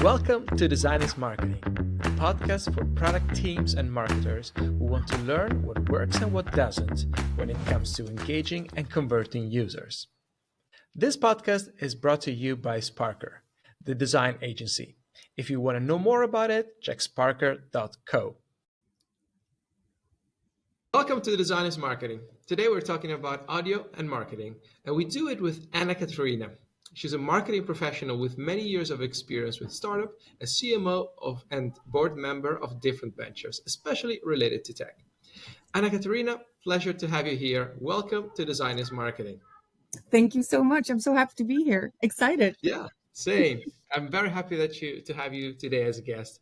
Welcome to Design is Marketing, a podcast for product teams and marketers who want to learn what works and what doesn't when it comes to engaging and converting users. This podcast is brought to you by Sparker, the design agency. If you want to know more about it, check sparker.co. Welcome to Design is Marketing. Today we're talking about audio and marketing, and we do it with Anna Katarina. She's a marketing professional with many years of experience with startup, a CMO and board member of different ventures, especially related to tech. Anna Katarina, pleasure to have you here. Welcome to Design is Marketing. Thank you so much. I'm so happy to be here. Excited. Yeah, same. I'm very happy to have you today as a guest.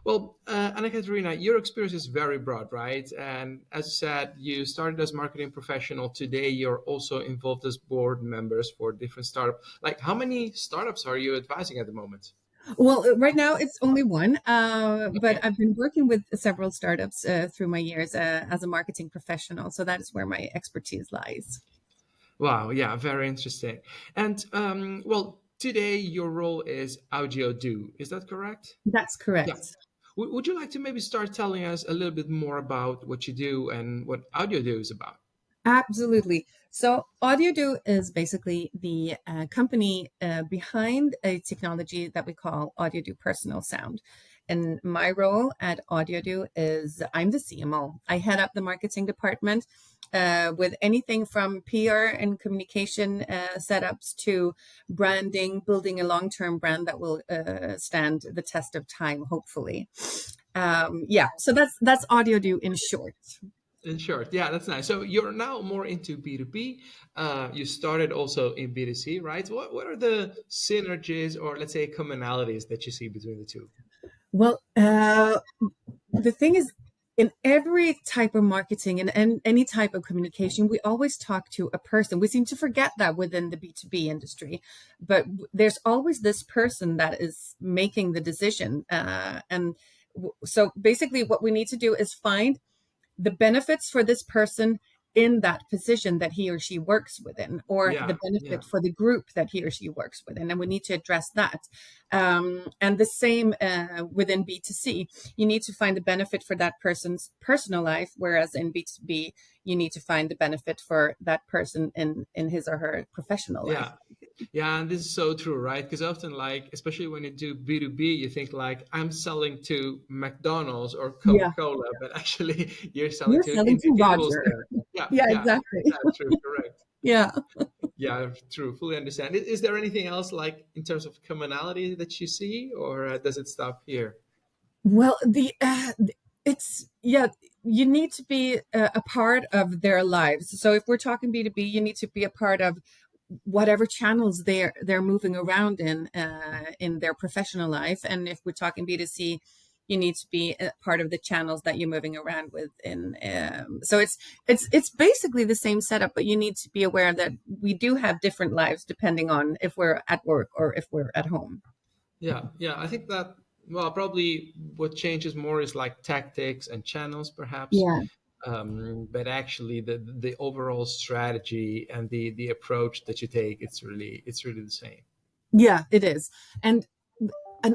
Well, Anna Katarina, your experience is very broad, right? And as you said, you started as marketing professional. Today, you're also involved as board members for different startups. Like, how many startups are you advising at the moment? Well, right now it's only one, but I've been working with several startups through my years as a marketing professional. So that is where my expertise lies. Wow, yeah, very interesting. And well, today your role is AudioDo. Is that correct? That's correct. Yeah. Would you like to maybe start telling us a little bit more about what you do and what AudioDo is about? Absolutely. So AudioDo is basically the company behind a technology that we call AudioDo Personal Sound. And my role at AudioDo is I'm the CMO. I head up the marketing department with anything from PR and communication setups to branding, building a long-term brand that will stand the test of time, hopefully. So that's AudioDo in short. In short, yeah, that's nice. So you're now more into B2B. You started also in B2C, right? What are the synergies or let's say commonalities that you see between the two? Well, the thing is, in every type of marketing and any type of communication, we always talk to a person. We seem to forget that within the B2B industry, but there's always this person that is making the decision. So basically what we need to do is find the benefits for this person in that position that he or she works within, or the benefit for the group that he or she works within. And we need to address that. And the same within B2C, you need to find the benefit for that person's personal life, whereas in B2B, you need to find the benefit for that person in his or her professional life. Yeah, and this is so true, right? Because often, like, especially when you do B2B, you think like, I'm selling to McDonald's or Coca-Cola, but actually you're selling to individuals Roger. there. Yeah, exactly. That's true, correct. Yeah. Yeah, true, fully understand. Is there anything else like in terms of commonality that you see, or does it stop here? Well, you need to be a part of their lives. So if we're talking B2B, you need to be a part of whatever channels they're moving around in their professional life. And if we're talking B2C, you need to be a part of the channels that you're moving around with. So it's basically the same setup, but you need to be aware that we do have different lives depending on if we're at work or if we're at home. Yeah, I think that, well, probably what changes more is like tactics and channels, perhaps. Yeah. But actually, the overall strategy and the approach that you take, it's really the same. Yeah, it is, and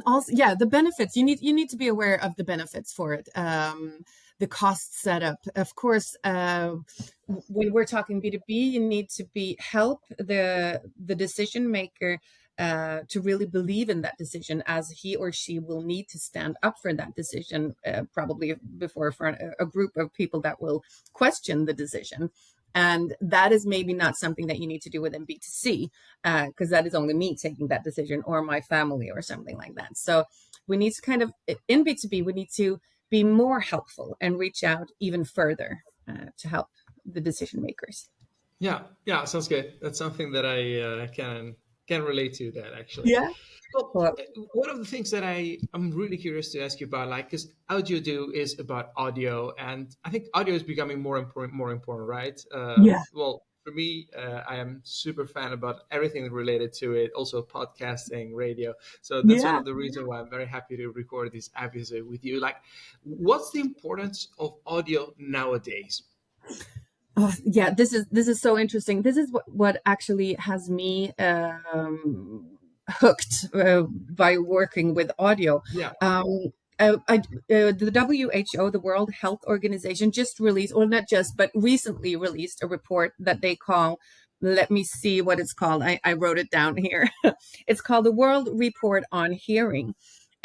also, the benefits. You need to be aware of the benefits for it. The cost setup, of course. When we're talking B2B, you need to help the decision maker to really believe in that decision, as he or she will need to stand up for that decision, probably before a group of people that will question the decision. And that is maybe not something that you need to do within B2C, because that is only me taking that decision or my family or something like that. So we need to kind of, in B2B, we need to be more helpful and reach out even further to help the decision makers. Yeah, sounds good. That's something that I can relate to that, actually. Yeah. Well, one of the things that I'm really curious to ask you about, like, because AudioDo is about audio, and I think audio is becoming more important, right? Well, for me, I am super fan about everything related to it, also podcasting, radio. So that's one of the reasons why I'm very happy to record this episode with you. Like, what's the importance of audio nowadays? Oh, yeah, this is so interesting. This is what actually has me hooked by working with audio. Yeah. The WHO, the World Health Organization, just released, or not just, but recently released a report that they call, let me see what it's called. I wrote it down here. It's called the World Report on Hearing.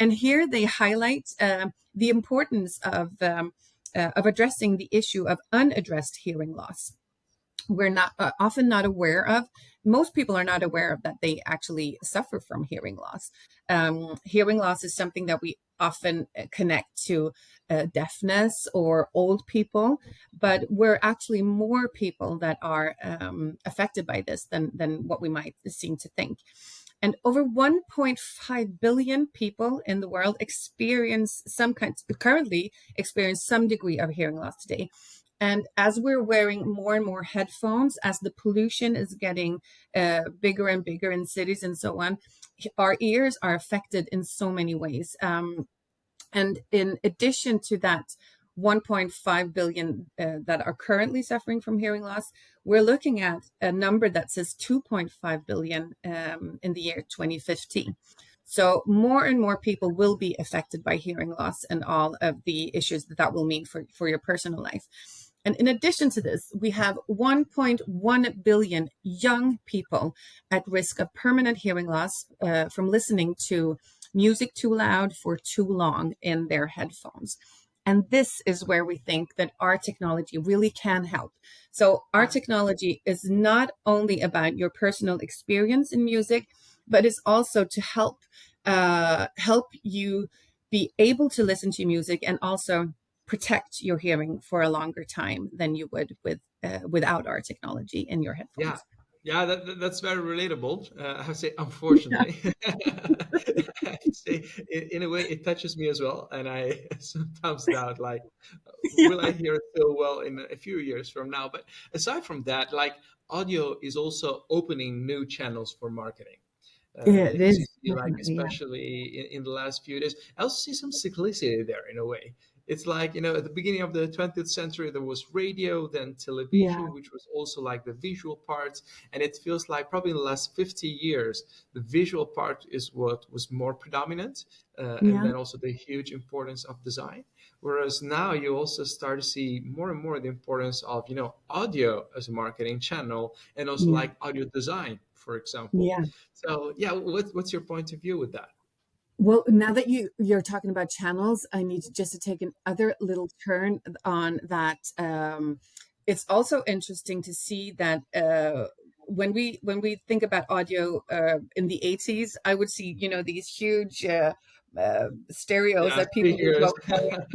And here they highlight the importance of addressing the issue of unaddressed hearing loss. We're not often not aware of. Most people are not aware of that they actually suffer from hearing loss. Hearing loss is something that we often connect to deafness or old people, but we're actually more people that are affected by this than what we might seem to think. And over 1.5 billion people in the world currently experience some degree of hearing loss today. And as we're wearing more and more headphones, as the pollution is getting bigger and bigger in cities and so on, our ears are affected in so many ways. And in addition to that, 1.5 billion that are currently suffering from hearing loss, we're looking at a number that says 2.5 billion in the year 2050. So more and more people will be affected by hearing loss and all of the issues that will mean for your personal life. And in addition to this, we have 1.1 billion young people at risk of permanent hearing loss from listening to music too loud for too long in their headphones. And this is where we think that our technology really can help. So our technology is not only about your personal experience in music, but it's also to help you be able to listen to music and also protect your hearing for a longer time than you would without our technology in your Yeah. headphones. Yeah, that's very relatable. I have to say, Yeah. unfortunately, I have to say, in a way, it touches me as well. And I sometimes doubt, like, will I Yeah. hear it so well in a few years from now? But aside from that, like, audio is also opening new channels for marketing. It As you is see, like definitely, yeah. especially in the last few days, I also see some cyclicity there in a way. It's like, at the beginning of the 20th century, there was radio, then Yeah. television, which was also like the visual parts. And it feels like probably in the last 50 years, the visual part is what was more predominant. And Yeah. then also the huge importance of design. Whereas now you also start to see more and more the importance of, audio as a marketing channel and also Yeah. like audio design, for example. Yeah. So yeah, what's your point of view with that? Well, now that you're talking about channels, I need to take another little turn on that. It's also interesting to see that when we think about audio in the 80s, I would see these huge stereos Yeah, that people would speakers. go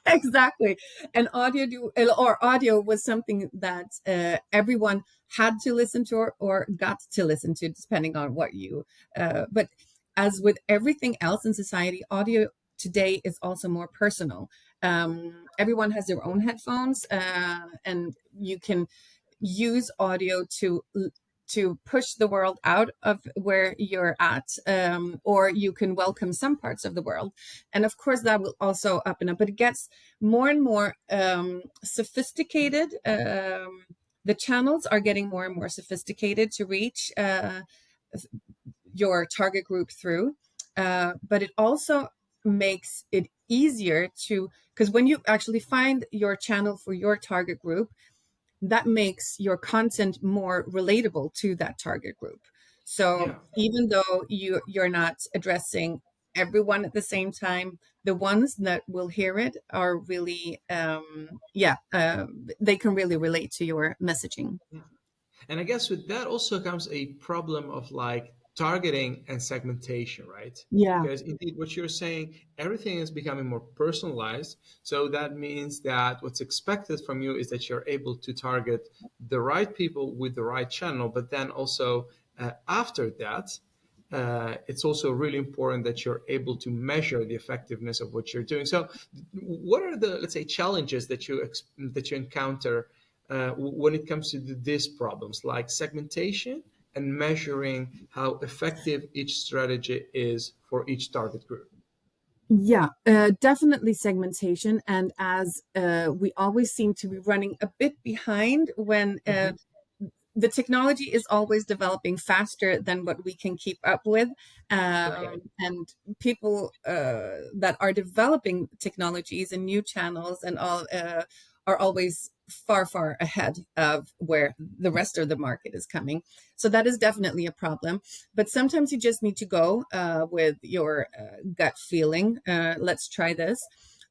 exactly. And audio was something that everyone had to listen to or got to listen to, depending on what you. But as with everything else in society, audio today is also more personal. Everyone has their own headphones, and you can use audio to push the world out of where you're at, or you can welcome some parts of the world. And of course, that will also up and up, but it gets more and more sophisticated. The channels are getting more and more sophisticated to reach your target group through. But it also makes it easier because when you actually find your channel for your target group, that makes your content more relatable to that target group. So Yeah. even though you're not addressing everyone at the same time, the ones that will hear it are really, they can really relate to your messaging. Yeah. And I guess with that also comes a problem of like targeting and segmentation, right? Yeah, Because indeed, what you're saying, everything is becoming more personalized. So that means that what's expected from you is that you're able to target the right people with the right channel. But then also after that, it's also really important that you're able to measure the effectiveness of what you're doing. So, what are the, let's say, challenges that you encounter when it comes to these problems, like segmentation and measuring how effective each strategy is for each target group? yeah, definitely segmentation. And as we always seem to be running a bit behind when Hmm. the technology is always developing faster than what we can keep up with. Okay. And people that are developing technologies and new channels and all are always far, far ahead of where the rest of the market is coming. So that is definitely a problem. But sometimes you just need to go with your gut feeling. Let's try this.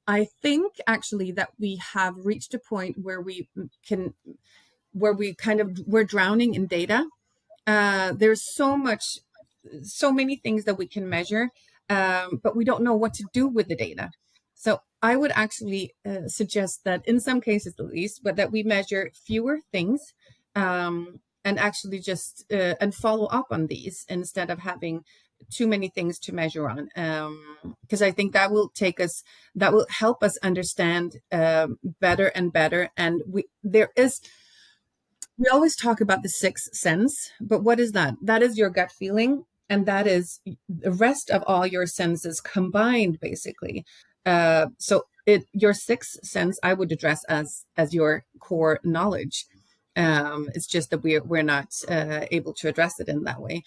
I think actually that we have reached a point where can we're drowning in data. There's so many things that we can measure, but we don't know what to do with the data. So I would actually suggest that in some cases at least, but that we measure fewer things, and actually just and follow up on these instead of having too many things to measure on. Because I think that will help us understand better and better. And we always talk about the sixth sense, but what is that? That is your gut feeling, and that is the rest of all your senses combined, basically. Your sixth sense, I would address as your core knowledge. It's just that we're not able to address it in that way.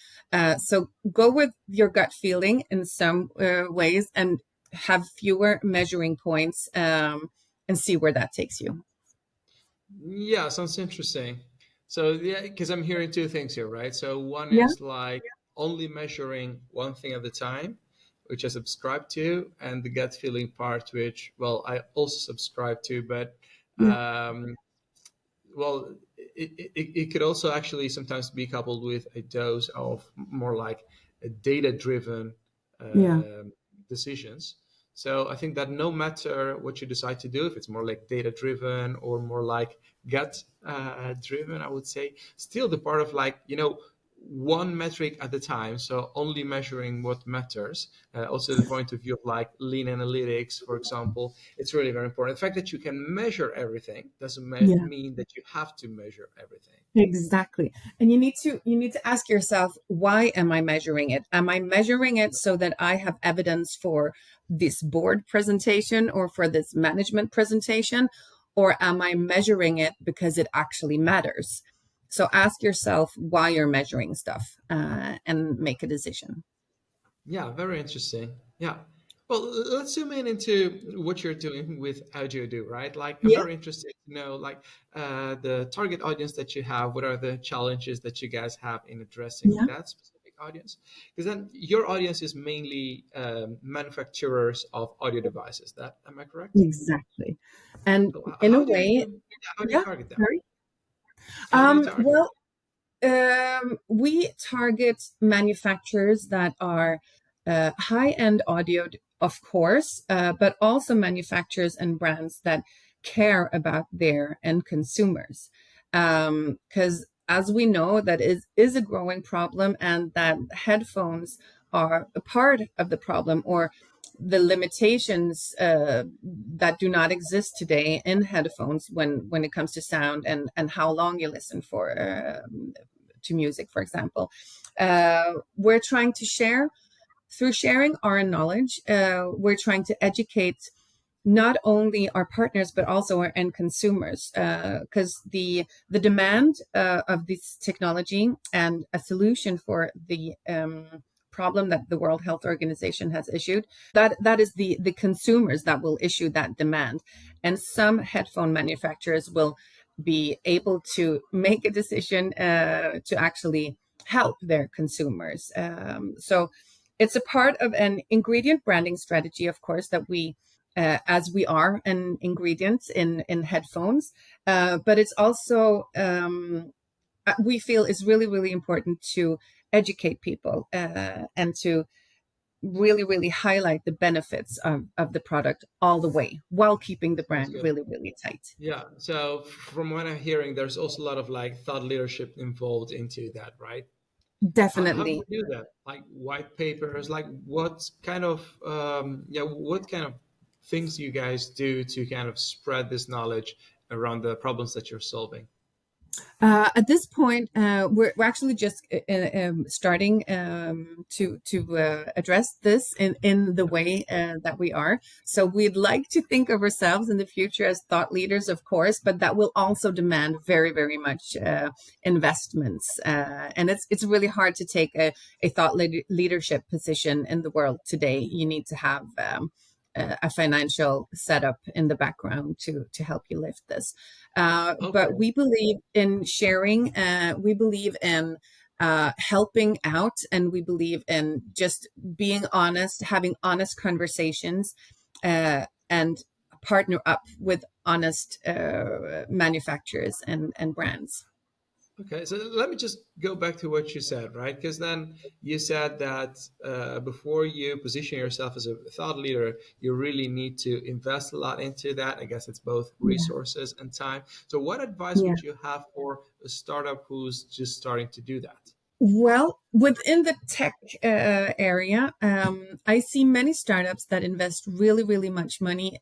So go with your gut feeling in some ways, and have fewer measuring points, and see where that takes you. Yeah, sounds interesting. So yeah, because I'm hearing two things here, right? So one Yeah. is like only measuring one thing at a time, which I subscribe to, and the gut feeling part, which well, I also subscribe to, but Yeah. um, well, it could also actually sometimes be coupled with a dose of more like a data-driven Yeah. decisions. So I think that no matter what you decide to do, if it's more like data-driven or more like gut-driven, I would say, still the part of like, one metric at a time, so only measuring what matters. Also, the point of view of like lean analytics, for example, it's really very important. The fact that you can measure everything doesn't Yeah. mean that you have to measure everything. Exactly. And you need to ask yourself, why am I measuring it? Am I measuring it so that I have evidence for this board presentation or for this management presentation? Or am I measuring it because it actually matters? So ask yourself why you're measuring stuff, and make a decision. Yeah, very interesting. Yeah. Well, let's zoom in into what you're doing with AudioDo, right? Like, I'm Yeah. very interested to know, like, the target audience that you have. What are the challenges that you guys have in addressing Yeah. that specific audience? Because then your audience is mainly manufacturers of audio devices. That am I correct? Exactly. And So in a how do you, way, yeah, how do you yeah, target them? sorry. How do you target? Well, we target manufacturers that are high-end audio, of course, but also manufacturers and brands that care about their end consumers. Because as we know, that is a growing problem, and that headphones are a part of the problem, or the limitations that do not exist today in headphones when it comes to sound and how long you listen for to music, for example. We're trying to share through sharing our knowledge. We're trying to educate not only our partners but also our end consumers, because the demand of this technology and a solution for the problem that the World Health Organization has issued, that is the consumers that will issue that demand. And some headphone manufacturers will be able to make a decision to actually help their consumers. So it's a part of an ingredient branding strategy, of course, that we as we are an ingredient in headphones, but it's also we feel is really, really important to educate people and to really, really highlight the benefits of the product all the way while keeping the Sounds brand good. really, really tight. Yeah. So from what I'm hearing, there's also a lot of like thought leadership involved into that, right? How do Definitely. you do that? Like white papers, like what kind of what kind of things you guys do to kind of spread this knowledge around the problems that you're solving? At this point, we're actually just starting to address this in the way that we are. So we'd like to think of ourselves in the future as thought leaders, of course, but that will also demand very, very much investments. And it's really hard to take a thought leadership position in the world today. You need to have a financial setup in the background to help you lift this. But Okay. we believe in sharing. We believe in helping out, and we believe in just being honest, having honest conversations, and partner up with honest manufacturers and brands. Okay, so let me just go back to what you said, right? Because then you said that before you position yourself as a thought leader, you really need to invest a lot into that. I guess it's both Yeah. resources and time. So, what advice Yeah. would you have for a startup who's just starting to do that? Well, within the tech area, I see many startups that invest really, really much money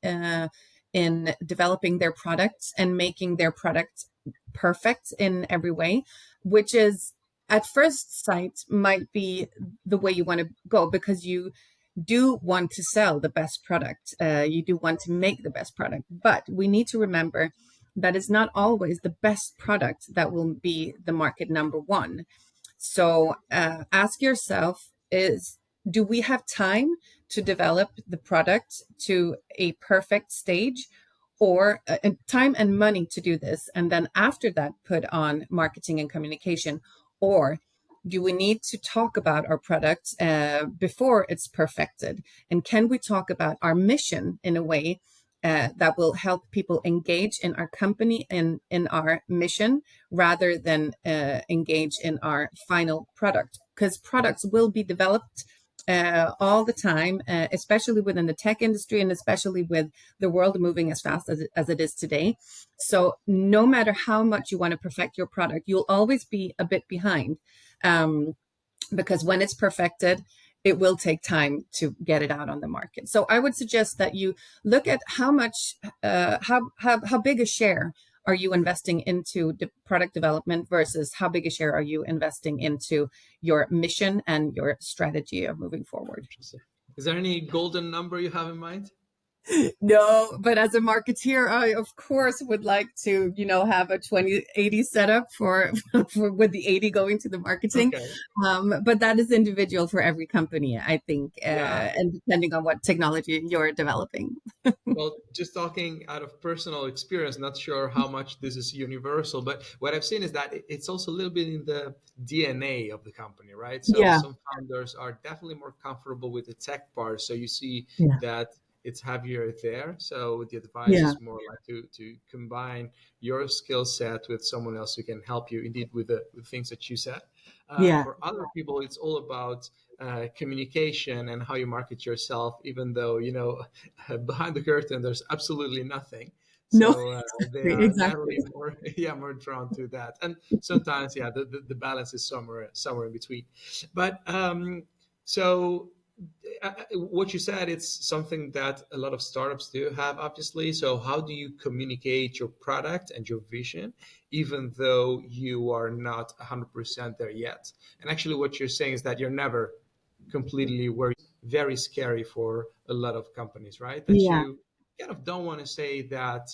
in developing their products and making their product perfect in every way, which is at first sight might be the way you want to go because you do want to sell the best product. You do want to make the best product, but we need to remember that it's not always the best product that will be the market number one. So ask yourself is do we have time to develop the product to a perfect stage or time and money to do this and then after that put on marketing and communication, or do we need to talk about our product before it's perfected, and can we talk about our mission in a way that will help people engage in our company and in our mission rather than engage in our final product, because products will be developed all the time, especially within the tech industry and especially with the world moving as fast as it is today. So no matter how much you want to perfect your product, you'll always be a bit behind, um, because when it's perfected, it will take time to get it out on the market. So I would suggest that you look at how much, how big a share are you investing into the product development versus how big a share are you investing into your mission and your strategy of moving forward. Interesting. Is there any golden number you have in mind? No, but as a marketeer, I of course would like to, have a 20/80 setup for with the 80 going to the marketing. Okay. But that is individual for every company, I think, Yeah. and depending on what technology you're developing. Well, just talking out of personal experience, not sure how much this is universal, but what I've seen is that it's also a little bit in the DNA of the company, right? So Yeah, some founders are definitely more comfortable with the tech part. So you see yeah, that it's heavier there. So the advice yeah, is more like to combine your skill set with someone else who can help you indeed with things that you said. yeah, For other people, it's all about communication and how you market yourself, even though, behind the curtain, there's absolutely nothing. no, So they are exactly. definitely more, yeah, more drawn to that. And sometimes, yeah, the balance is somewhere in between. But so what you said, it's something that a lot of startups do have, obviously. So how do you communicate your product and your vision, even though you are not 100% there yet? And actually, what you're saying is that you're never completely where very scary for a lot of companies, right? That Yeah, you kind of don't want to say that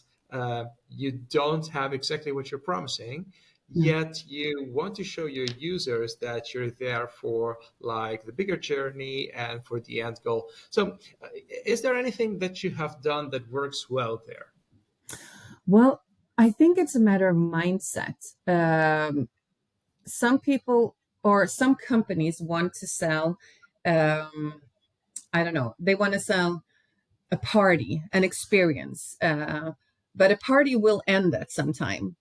you don't have exactly what you're promising, yeah. yet you want to show your users that you're there for like the bigger journey and for the end goal. So is there anything that you have done that works well there? Well, I think it's a matter of mindset. Some people or some companies want to sell, um, I don't know, they want to sell a party, an experience, but a party will end at some time.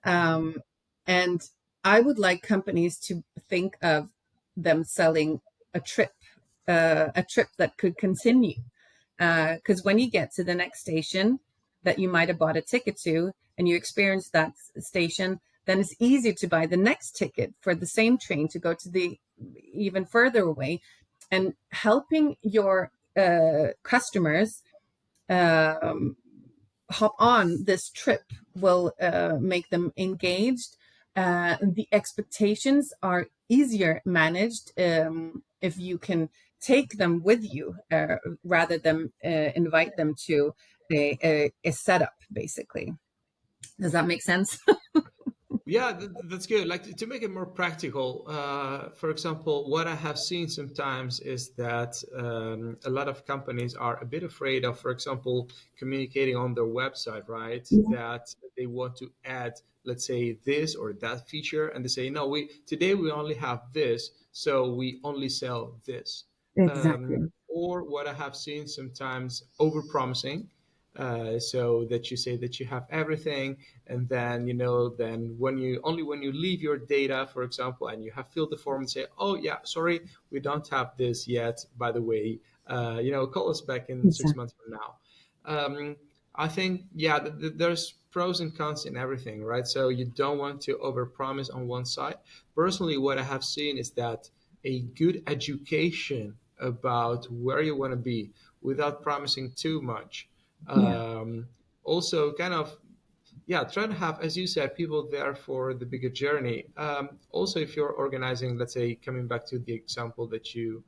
Um, and I would like companies to think of them selling a trip, a trip that could continue. Because when you get to the next station that you might have bought a ticket to and you experience that station, then it's easy to buy the next ticket for the same train to go to the even further away, and helping your customers um, hop on this trip will make them engaged. The expectations are easier managed if you can take them with you rather than invite them to a setup, basically. Does that make sense? Yeah, that's good. Like to make it more practical, for example, what I have seen sometimes is that a lot of companies are a bit afraid of, for example, communicating on their website, right? Yeah, That they want to add, let's say, this or that feature, and they say, no, we today we only have this, so we only sell this. exactly. Or what I have seen sometimes, over promising, so that you say that you have everything, and then then when you leave your data, for example, and you have filled the form and say, oh yeah, sorry, we don't have this yet, by the way, call us back in 6 months Exactly. from now. I think, yeah, there's pros and cons in everything, right? So you don't want to overpromise on one side. Personally, what I have seen is that a good education about where you want to be without promising too much. Yeah. um, Also, kind of, yeah, try to have, as you said, people there for the bigger journey. Also, if you're organizing, let's say, coming back to the example that you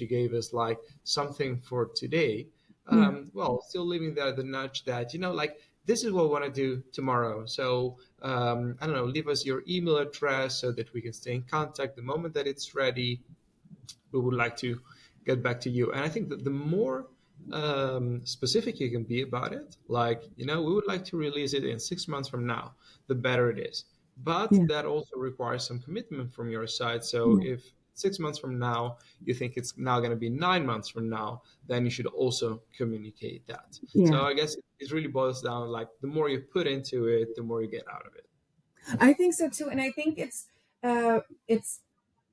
gave us, like something for today, Yeah. well, still leaving there the nudge that, like, this is what we want to do tomorrow. So I don't know, leave us your email address so that we can stay in contact the moment that it's ready. We would like to get back to you. And I think that the more specific you can be about it, like, we would like to release it in 6 months from now, the better it is. But Yeah. that also requires some commitment from your side. So Yeah. if 6 months from now you think it's now going to be 9 months from now, then you should also communicate that. So Yeah. I guess it really boils down, like, the more you put into it, the more you get out of it. I think so too, and I think it's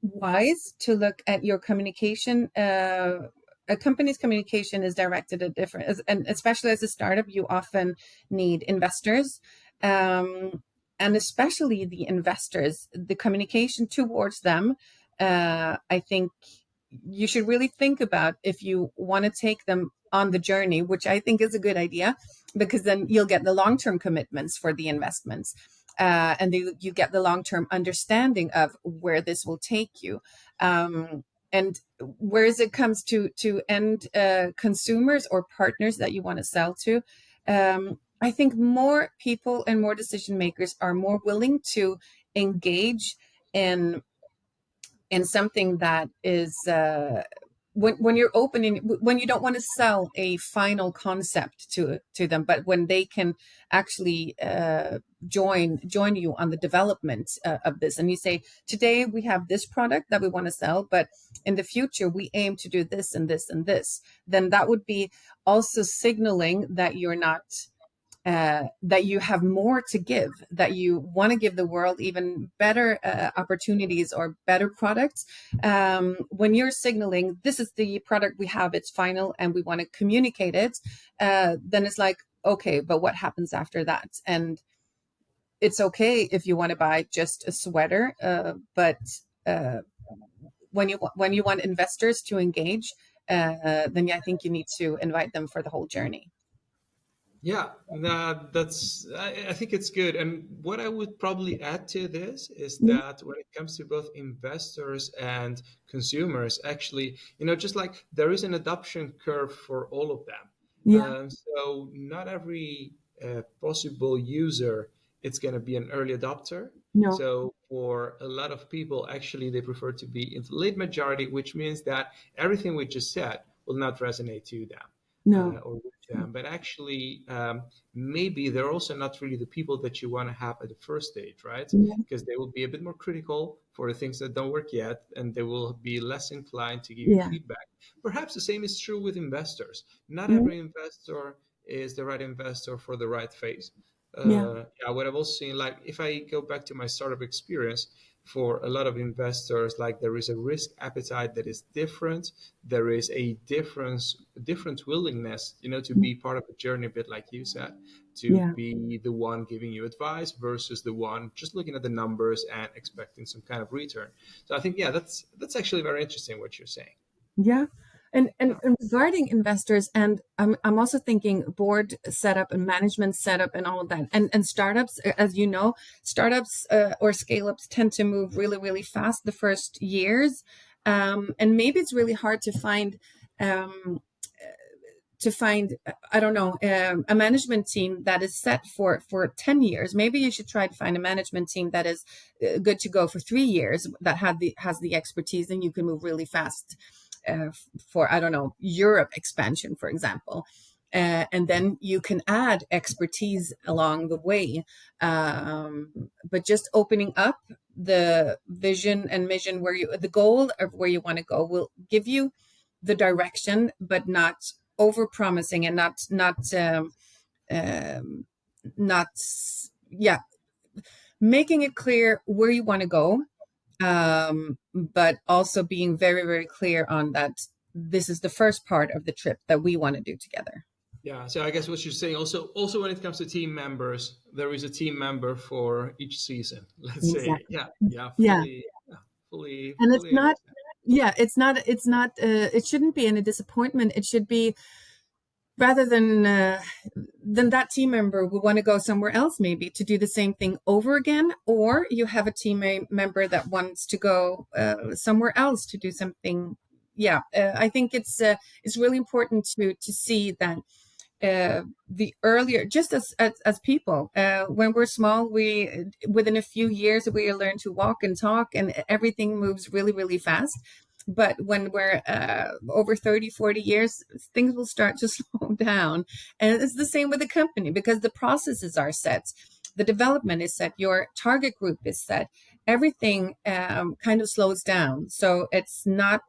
wise to look at your communication. A company's communication is directed at different, and especially as a startup, you often need investors, um, and especially the investors, the communication towards them. I think you should really think about if you want to take them on the journey, which I think is a good idea, because then you'll get the long-term commitments for the investments. You get the long-term understanding of where this will take you. And whereas it comes to end consumers or partners that you want to sell to, I think more people and more decision makers are more willing to engage in something that is when you're opening, when you don't want to sell a final concept to them, but when they can actually join you on the development of this, and you say, today we have this product that we want to sell, but in the future we aim to do this and this and this, then that would be also signaling that you're not that you have more to give, that you want to give the world even better opportunities or better products. When you're signaling, this is the product we have, it's final, and we want to communicate it, then it's like, okay, but what happens after that? And it's okay if you want to buy just a sweater, but uh, when you want investors to engage, then I think you need to invite them for the whole journey. Yeah, that's. I think it's good. And what I would probably add to this is Yeah, that when it comes to both investors and consumers, actually, just like there is an adoption curve for all of them. yeah, So not every possible user it's going to be an early adopter. no, So for a lot of people, actually, they prefer to be in the late majority, which means that everything we just said will not resonate to them no, or with them. But actually, maybe they're also not really the people that you want to have at the first stage, right? yeah, Because they will be a bit more critical for the things that don't work yet, and they will be less inclined to give you yeah, feedback. Perhaps the same is true with investors. Not yeah, every investor is the right investor for the right phase. yeah, Yeah, what I've also seen, like if I go back to my startup experience, for a lot of investors, like there is a risk appetite that is different. There is a different willingness, to be part of the journey, a bit like you said, to yeah. be the one giving you advice versus the one just looking at the numbers and expecting some kind of return. So I think, yeah, that's actually very interesting what you're saying. Yeah. And regarding investors, and I'm also thinking board setup and management setup and all of that. And startups, as you know, startups or scale ups tend to move really, really fast the first years. And maybe it's really hard um, to find, I don't know, a management team that is set for 10 years. Maybe you should try to find a management team that is good to go for 3 years, that has the expertise, and you can move really fast for, I don't know, Europe expansion, for example. And then you can add expertise along the way. But just opening up the vision and mission, the goal of where you want to go will give you the direction, but not over promising, and um, not yeah making it clear where you want to go, but also being very, very clear on that this is the first part of the trip that we want to do together. Yeah, so I guess what you're saying also when it comes to team members, there is a team member for each season. Let's say, Exactly. Yeah. And it's fully not, understand. it shouldn't be any disappointment. It should be, rather than that team member will want to go somewhere else, maybe to do the same thing over again, or you have a team member that wants to go somewhere else to do something. I think it's really important to see that the earlier, just as people, when we're small, we, within a few years, we learn to walk and talk, and everything moves really, really fast. But when we're over 30, 40 years, things will start to slow down. And it's the same with the company, because the processes are set, the development is set, your target group is set, everything kind of slows down. So it's not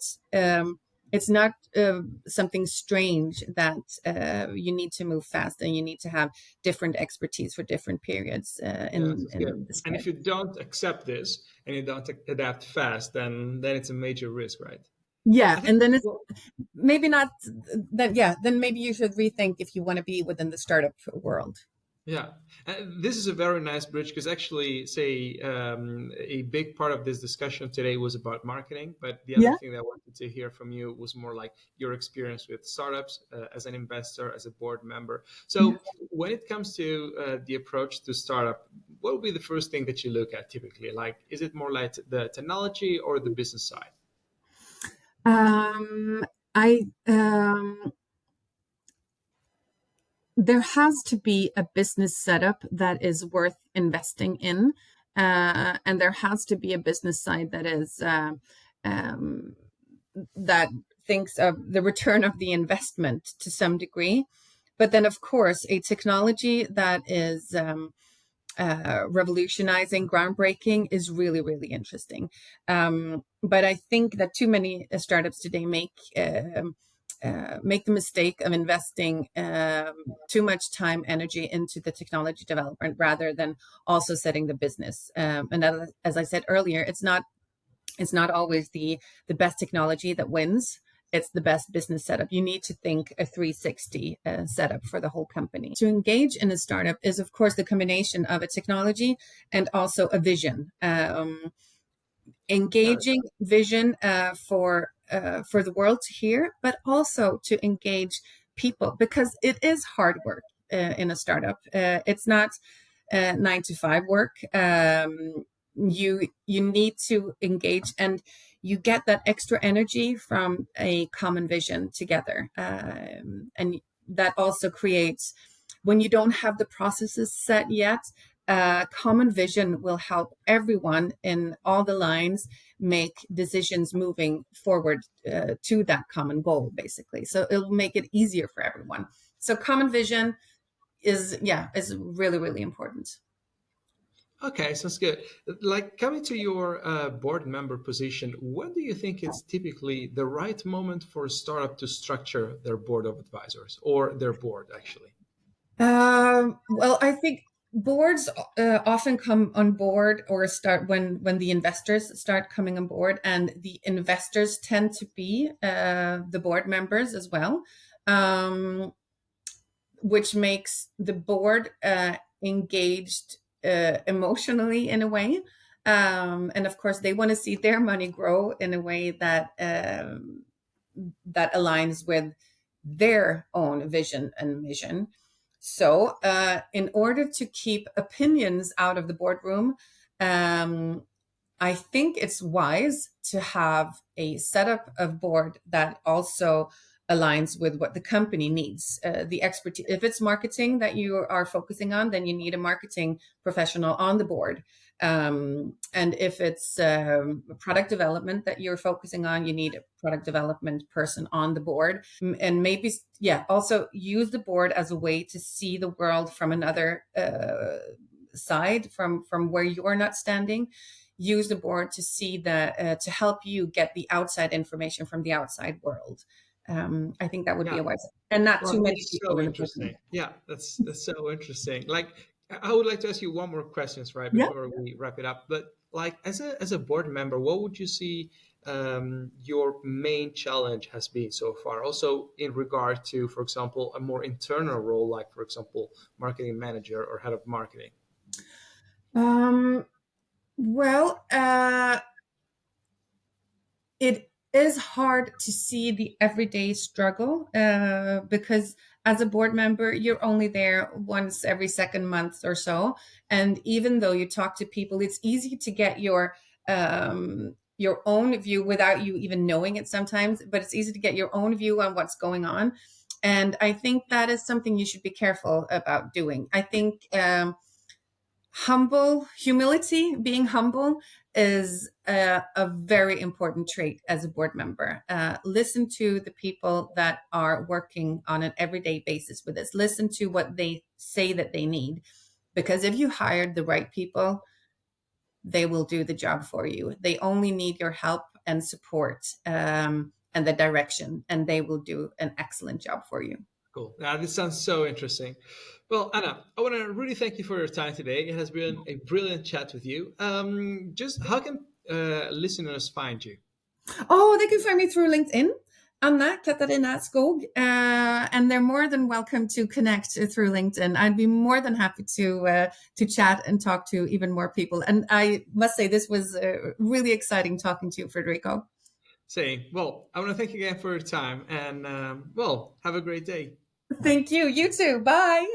something strange that you need to move fast, and you need to have different expertise for different periods Yeah, that's good. in this And trip. if you don't accept this and you don't adapt fast, then it's a major risk, right? Yeah, I think and then it's well, maybe not then. Yeah, then maybe you should rethink if you want to be within the startup world. yeah, this is a very nice bridge because actually, say a big part of this discussion today was about marketing, but the other Yeah, thing that I wanted to hear from you was more like your experience with startups as an investor, as a board member. yeah. So, when it comes to the approach to startup, what would be the first thing that you look at typically? Like, is it more like the technology or the business side? I There has to be a business setup that is worth investing in, and there has to be a business side that is um, that thinks of the return of the investment to some degree. But then, of course, a technology that is revolutionizing, groundbreaking is really, really interesting. But I think that too many startups today make the mistake of investing too much time, energy into the technology development rather than also setting the business. And as I said earlier, it's not always the best technology that wins. It's the best business setup. You need to think a 360 setup for the whole company. To engage in a startup is, of course, the combination of a technology and also a vision. Yeah, Engaging vision for the world to hear, but also to engage people, because it is hard work in a startup. It's not 9 to 5 work. You need to engage, and you get that extra energy from a common vision together, and that also creates, when you don't have the processes set yet, common vision will help everyone in all the lines make decisions moving forward to that common goal, basically. So it'll make it easier for everyone. So common vision is really, really important. okay, sounds good. Like coming to your board member position, when do you think it's typically the right moment for a startup to structure their board of advisors or their board, actually? Well, I think boards often come on board or start when the investors start coming on board, and the investors tend to be the board members as well, um, which makes the board engaged emotionally in a way. And of course, they want to see their money grow in a way that that aligns with their own vision and mission. So in order to keep opinions out of the boardroom, I think it's wise to have a setup of board that also aligns with what the company needs. The expertise, if it's marketing that you are focusing on, then you need a marketing professional on the board. And if it's product development that you're focusing on, you need a product development person on the board. And maybe, also use the board as a way to see the world from another side, from where you're not standing. Use the board to see to help you get the outside information from the outside world. I think that would be a wise, and not too many people. So interesting. Yeah, that's so interesting. Like, I would like to ask you one more questions right before we wrap it up. But like, as a board member, what would you see your main challenge has been so far? Also, in regard to, for example, a more internal role, like for example, marketing manager or head of marketing. Well, it is hard to see the everyday struggle because as a board member, you're only there once every second month or so. And even though you talk to people, it's easy to get your own view without you even knowing it sometimes, but it's easy to get your own view on what's going on. And I think that is something you should be careful about doing. I think humility, being humble is a very important trait as a board member. Listen to the people that are working on an everyday basis with this. Listen to what they say that they need. Because if you hired the right people, they will do the job for you. They only need your help and support and the direction, and they will do an excellent job for you. Cool. Now, this sounds so interesting. Well, Anna, I want to really thank you for your time today. It has been a brilliant chat with you. Just how can listeners find you? Oh, they can find me through LinkedIn, Anna Katarina Skogh, and they're more than welcome to connect through LinkedIn. I'd be more than happy to chat and talk to even more people. And I must say, this was really exciting talking to you, Federico. Same. Well, I want to thank you again for your time, and well, have a great day. Thank you. You too. Bye.